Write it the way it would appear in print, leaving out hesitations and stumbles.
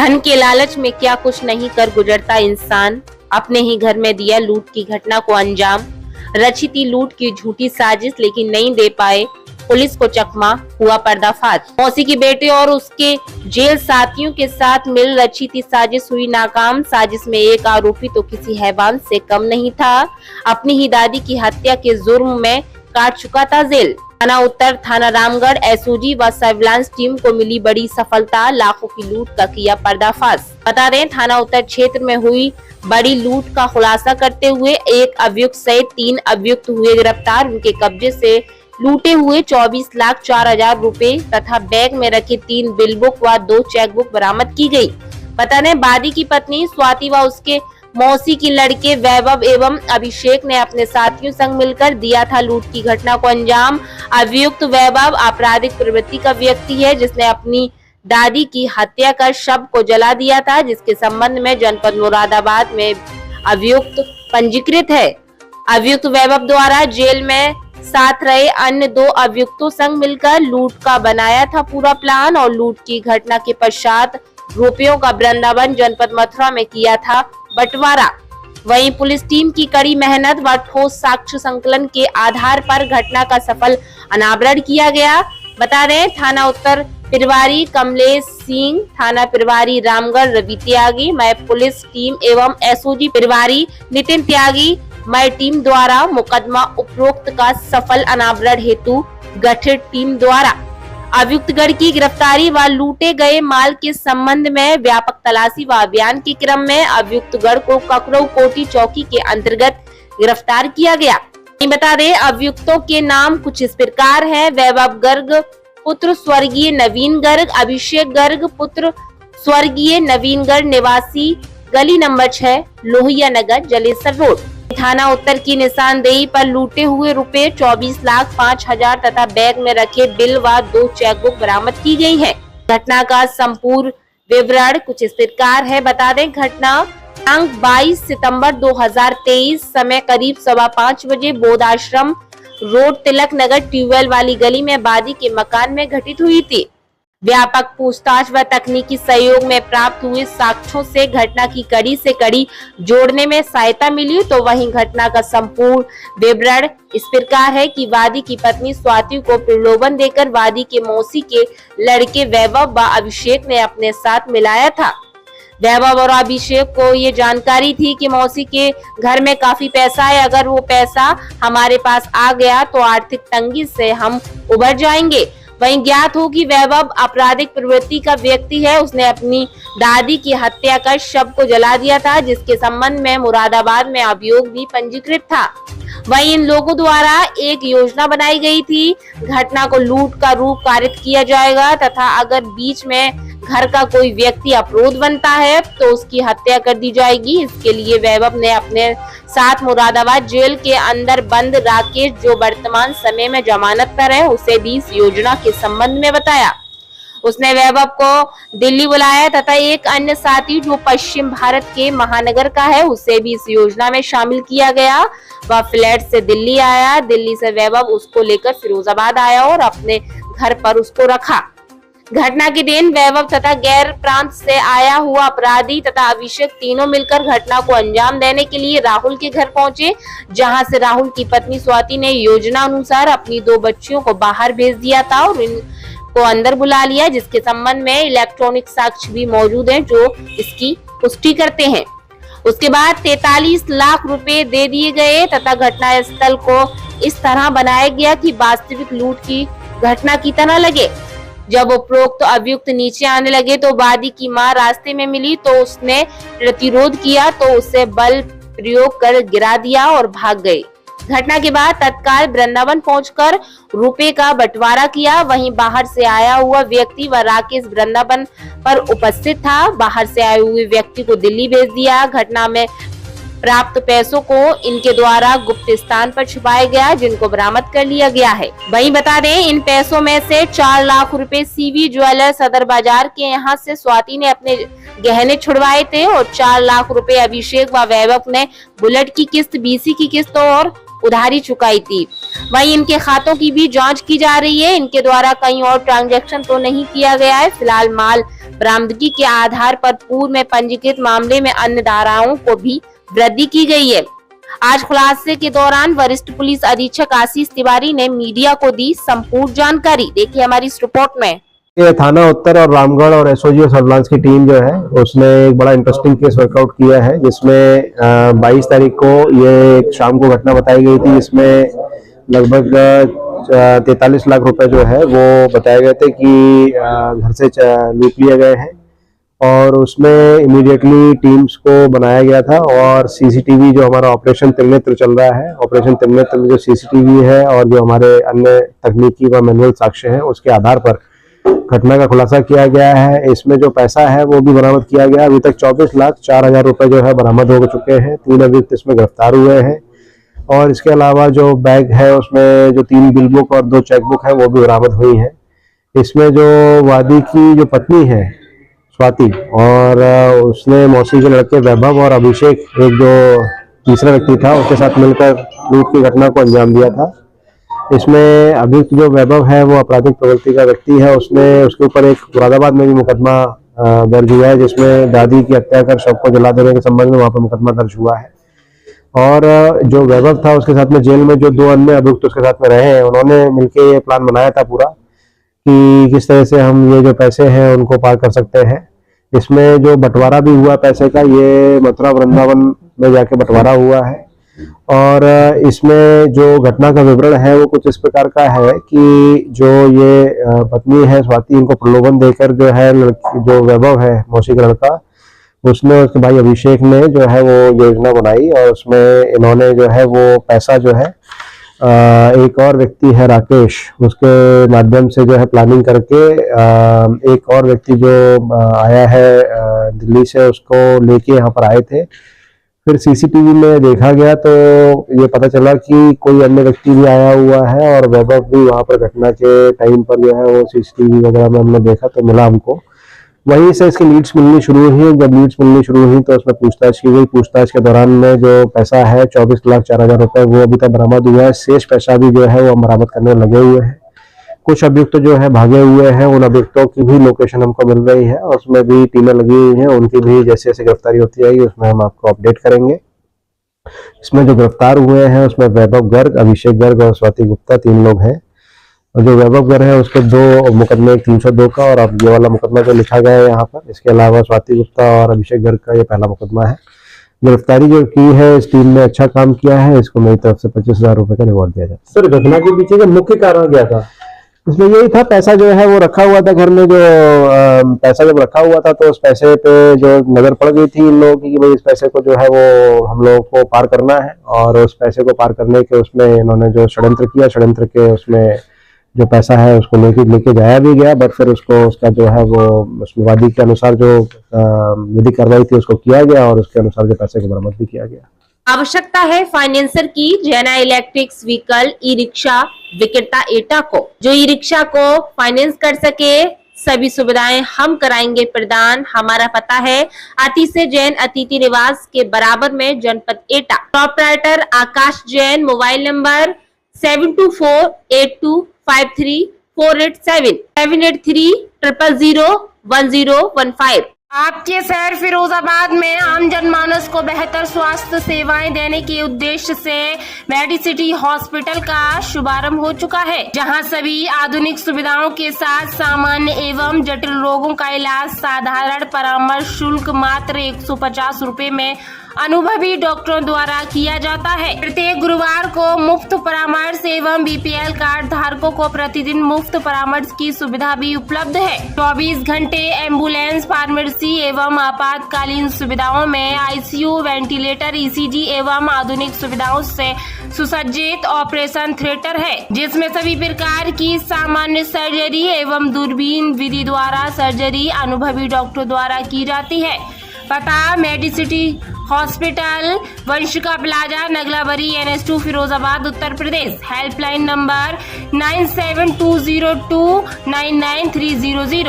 धन के लालच में क्या कुछ नहीं कर गुजरता इंसान, अपने ही घर में दिया लूट की घटना को अंजाम। रची थी लूट की झूठी साजिश लेकिन नहीं दे पाए पुलिस को चकमा, हुआ पर्दाफाश। मौसी की बेटे और उसके जेल साथियों के साथ मिल रची थी साजिश, हुई नाकाम। साजिश में एक आरोपी तो किसी हैवान से कम नहीं था, अपनी ही दादी की हत्या के जुर्म में काट चुका था जेल। थाना उत्तर, थाना रामगढ़, एसओजी व सर्विलांस टीम को मिली बड़ी सफलता, लाखों की लूट का किया पर्दाफाश। बता दें, थाना उत्तर क्षेत्र में हुई बड़ी लूट का खुलासा करते हुए एक अभियुक्त सहित 3 अभियुक्त हुए गिरफ्तार। उनके कब्जे से लूटे हुए 24,04,000 रुपए तथा बैग में रखे 3 बिल बुक व 2 चेक बुक बरामद की गई। बता दें, बादी की पत्नी स्वाति व उसके मौसी की लड़के वैभव एवं अभिषेक ने अपने साथियों संग मिलकर दिया था लूट की घटना को अंजाम। अभियुक्त वैभव आपराधिक प्रवृत्ति का व्यक्ति है, जिसने अपनी दादी की हत्या कर शव को जला दिया था, जिसके संबंध में जनपद मुरादाबाद में अभियुक्त पंजीकृत है। अभियुक्त वैभव द्वारा जेल में साथ रहे अन्य 2 अभियुक्तों संग मिलकर लूट का बनाया था पूरा प्लान और लूट की घटना के पश्चात रुपयों का वृंदावन जनपद मथुरा में किया था बंटवारा। वहीं पुलिस टीम की कड़ी मेहनत व ठोस साक्ष्य संकलन के आधार पर घटना का सफल अनावरण किया गया। बता रहे, थाना उत्तर पिरवारी कमलेश सिंह, थाना पिरवारी रामगढ़ रवि त्यागी, मैं पुलिस टीम एवं एसओजी पिरवारी नितिन त्यागी मैं टीम द्वारा मुकदमा उपरोक्त का सफल अनावरण हेतु गठित टीम द्वारा अभियुक्तगण की गिरफ्तारी व लूटे गए माल के संबंध में व्यापक तलाशी व अभियान के क्रम में अभियुक्तगण को ककरऊ कोटी चौकी के अंतर्गत गिरफ्तार किया गया। बता दें, अभियुक्तों के नाम कुछ इस प्रकार है। वैभव गर्ग पुत्र स्वर्गीय नवीन गर्ग, अभिषेक गर्ग पुत्र स्वर्गीय नवीन गर्ग, निवासी गली नंबर 6 लोहिया नगर जलेसर रोड। थाना उत्तर की निशानदेही पर लूटे हुए रुपए 24,05,000 तथा बैग में रखे बिल व 2 चेक बुक बरामद की गई है। घटना का संपूर्ण विवरण कुछ इस प्रकार है। बता दें, घटना दिनांक 22 सितंबर 2023 समय करीब 5:15 बजे बोध आश्रम रोड तिलक नगर ट्यूबवेल वाली गली में बादी के मकान में घटित हुई थी। व्यापक पूछताछ व तकनीकी सहयोग में प्राप्त हुए साक्ष्यों से घटना की कड़ी से कड़ी जोड़ने में सहायता मिली। तो वहीं घटना का संपूर्ण विवरण इस प्रकार है कि वादी की पत्नी स्वाति को प्रलोभन देकर वादी के मौसी के लड़के वैभव व अभिषेक ने अपने साथ मिलाया था। वैभव और अभिषेक को ये जानकारी थी कि मौसी के घर में काफी पैसा है, अगर वो पैसा हमारे पास आ गया तो आर्थिक तंगी से हम उबर जाएंगे। वहीं ज्ञात हो कि वैभव आपराधिक प्रवृत्ति का व्यक्ति है, उसने अपनी दादी की हत्या कर शव को जला दिया था, जिसके संबंध में मुरादाबाद में अभियोग भी पंजीकृत था। वहीं इन लोगों द्वारा एक योजना बनाई गई थी, घटना को लूट का रूप कारित किया जाएगा तथा अगर बीच में घर का कोई व्यक्ति अपराध बनता है तो उसकी हत्या कर दी जाएगी। इसके लिए वैभव ने अपने साथ मुरादाबाद जेल के अंदर बंद राकेश, जो वर्तमान समय में जमानत पर है, उसे भी इस योजना के संबंध में बताया। उसने वैभव को दिल्ली बुलाया तथा एक अन्य साथी जो पश्चिम भारत के महानगर का है, उसे भी इस योजना में शामिल किया गया। वह फ्लैट से दिल्ली आया, दिल्ली से वैभव उसको लेकर फिरोजाबाद आया और अपने घर पर उसको रखा। घटना के दिन वैभव तथा गैर प्रांत से आया हुआ अपराधी तथा अभिषेक तीनों मिलकर घटना को अंजाम देने के लिए राहुल के घर पहुंचे, जहां से राहुल की पत्नी स्वाति ने योजना अनुसार अपनी 2 बच्चियों को बाहर भेज दिया था और इनको अंदर बुला लिया, जिसके संबंध में इलेक्ट्रॉनिक साक्ष्य भी मौजूद हैं जो इसकी पुष्टि करते हैं। उसके बाद 43 लाख रुपए दे दिए गए तथा घटना स्थल को इस तरह बनाया गया कि वास्तविक लूट की घटना की तरह लगे। जब उपरोक्त अभियुक्त नीचे आने लगे तो वादी की मां रास्ते में मिली तो उसने प्रतिरोध किया तो उसे बल प्रयोग कर गिरा दिया और भाग गए। घटना के बाद तत्काल वृंदावन पहुंचकर रुपए का बंटवारा किया। वहीं बाहर से आया हुआ व्यक्ति व राकेश वृंदावन पर उपस्थित था। बाहर से आए हुए व्यक्ति को दिल्ली भेज दिया। घटना में प्राप्त पैसों को इनके द्वारा गुप्त स्थान पर छुपाया गया, जिनको बरामद कर लिया गया है। वहीं बता दें, इन पैसों में से 4 लाख रुपए सीवी ज्वेलर सदर बाजार के यहां से स्वाति ने अपने गहने छुड़वाए थे और 4 लाख रुपए अभिषेक व वैभव ने बुलेट की किस्त, बीसी की किस्त और उधारी चुकाई थी। वहीं इनके खातों की भी जांच की जा रही है। इनके द्वारा कहीं और ट्रांजैक्शन तो नहीं किया गया है। फिलहाल माल बरामदगी के आधार पर पूर्व में पंजीकृत मामले में अन्य धाराओं को भी वृद्धि की गई है। आज खुलासे के दौरान वरिष्ठ पुलिस अधीक्षक आशीष तिवारी ने मीडिया को दी संपूर्ण जानकारी। देखिए हमारी इस रिपोर्ट में। ये थाना उत्तर और रामगढ़ और एसओजी और सर्विलांस की टीम जो है उसने एक बड़ा इंटरेस्टिंग केस वर्कआउट किया है, जिसमें 22 तारीख को ये एक शाम को घटना बताई गई थी, जिसमें लगभग 43 लाख रुपए जो है वो बताए गए थे कि घर से लूट लिए गए हैं। और उसमें इमीडिएटली टीम्स को बनाया गया था और सीसीटीवी जो हमारा ऑपरेशन त्रिनेत्र चल रहा है, ऑपरेशन त्रिनेत्र में जो सीसीटीवी है और जो हमारे अन्य तकनीकी व मैनुअल साक्ष्य हैं उसके आधार पर घटना का खुलासा किया गया है। इसमें जो पैसा है वो भी बरामद किया गया। अभी तक 24,04,000 रुपए जो है बरामद हो चुके हैं। 3 अभियुक्त इसमें गिरफ्तार हुए हैं और इसके अलावा जो बैग है उसमें जो 3 बिल बुक और 2 चेक बुक है वो भी बरामद हुई है। इसमें जो वादी की जो पत्नी है स्वाति और उसने मौसी के लड़के वैभव और अभिषेक, एक जो तीसरा व्यक्ति था, उसके साथ मिलकर लूट की घटना को अंजाम दिया था। इसमें अभियुक्त जो वैभव है वो आपराधिक प्रवृत्ति का व्यक्ति है। उसके ऊपर एक मुरादाबाद में भी मुकदमा दर्ज हुआ है, जिसमें दादी की हत्या कर शव को जला देने के संबंध में वहां पर मुकदमा दर्ज हुआ है। और जो वैभव था उसके साथ में जेल में जो 2 अन्य अभियुक्त उसके साथ में रहे हैं, उन्होंने मिलकर ये प्लान बनाया था पूरा कि किस तरह से हम ये जो पैसे हैं उनको पार कर सकते हैं। इसमें जो बंटवारा भी हुआ पैसे का, ये मथुरा वृंदावन में जाके बंटवारा हुआ है। और इसमें जो घटना का विवरण है वो कुछ इस प्रकार का है कि जो ये पत्नी है स्वाति, इनको प्रलोभन देकर जो है जो वैभव है मौसी का लड़का, उसने उसके भाई अभिषेक ने जो है वो योजना बनाई और उसमें इन्होंने जो है वो पैसा जो है एक और व्यक्ति है राकेश, उसके माध्यम से जो है प्लानिंग करके एक और व्यक्ति जो आया है दिल्ली से, उसको लेके यहाँ पर आए थे। फिर सीसीटीवी में देखा गया तो ये पता चला कि कोई अन्य व्यक्ति भी आया हुआ है और वैभव भी वहाँ पर घटना के टाइम पर जो है वो सीसीटीवी वगैरह में हमने देखा तो मिला हमको। वहीं से इसकी लीड्स मिलनी शुरू हुई। जब लीड्स मिलनी शुरू हुई तो उसमें पूछताछ की गई। पूछताछ के दौरान में जो पैसा है 24,04,000 रुपए वो अभी तक बरामद हुआ है। शेष पैसा भी जो है वो बरामद करने में लगे हुए हैं। कुछ अभियुक्त जो है भागे हुए हैं, उन अभियुक्तों की भी लोकेशन हमको मिल रही है और उसमें भी टीमें लगी हुई हैं। उनकी भी जैसे जैसे गिरफ्तारी होती जाएगी उसमें हम आपको अपडेट करेंगे। इसमें जो गिरफ्तार हुए हैं उसमें वैभव गर्ग, अभिषेक गर्ग और स्वाति गुप्ता 3 लोग हैं। और जो वैभव गर्ग है उसके 2 मुकदमे, एक 302 का और अब ये वाला मुकदमा जो लिखा गया है यहाँ पर। इसके अलावा स्वाति गुप्ता और अभिषेक गर्ग का ये पहला मुकदमा है। गिरफ्तारी जो की है इस टीम ने अच्छा काम किया है। इसको मेरी तरफ से 25,000 रुपए का रिवॉर्ड दिया जाए। सर, घटना के पीछे का मुख्य कारण क्या था? इसमें यही था, पैसा जो है वो रखा हुआ था घर में। जो पैसा जब रखा हुआ था तो उस पैसे पे जो नजर पड़ गई थी इन लोगों की कि भाई इस पैसे को जो है वो हम लोगों को पार करना है। और उस पैसे को पार करने के उसमें इन्होंने जो षड्यंत्र किया, षड्यंत्र के उसमें जो पैसा है उसको लेके जाया भी गया, बट फिर उसको उसका जो है वो उसमें वादी के अनुसार जो विधिक कार्रवाई थी उसको किया गया और उसके अनुसार जो पैसे को बरामद भी किया गया। आवश्यकता है फाइनेंसर की जैना इलेक्ट्रिक्स व्हीकल ई रिक्शा विक्रेता एटा को, जो ई रिक्शा को फाइनेंस कर सके। सभी सुविधाएं हम कराएंगे प्रदान। हमारा पता है अतिशय जैन अतिथि निवास के बराबर में, जनपद Etah. Proprietor Akash Jain. Mobile number 7248253487 783001015। आपके शहर फिरोजाबाद में आम जनमानस को बेहतर स्वास्थ्य सेवाएं देने के उद्देश्य से मेडिसिटी हॉस्पिटल का शुभारंभ हो चुका है, जहां सभी आधुनिक सुविधाओं के साथ सामान्य एवं जटिल रोगों का इलाज साधारण परामर्श शुल्क मात्र 150 रुपए में अनुभवी डॉक्टरों द्वारा किया जाता है। प्रत्येक गुरुवार को मुफ्त परामर्श एवं बीपीएल कार्ड धारकों को प्रतिदिन मुफ्त परामर्श की सुविधा भी उपलब्ध है। 24 घंटे एम्बुलेंस, फार्मेसी एवं आपातकालीन सुविधाओं में आईसीयू, वेंटिलेटर, ईसीजी एवं आधुनिक सुविधाओं से सुसज्जित ऑपरेशन थिएटर है, जिसमें सभी प्रकार की सामान्य सर्जरी एवं दूरबीन विधि द्वारा सर्जरी अनुभवी डॉक्टर द्वारा की जाती है। पता Medicity hospital, Vanshika plaza, Naglabari, NS2 Firozabad, Uttar Pradesh. Helpline number 9720299300।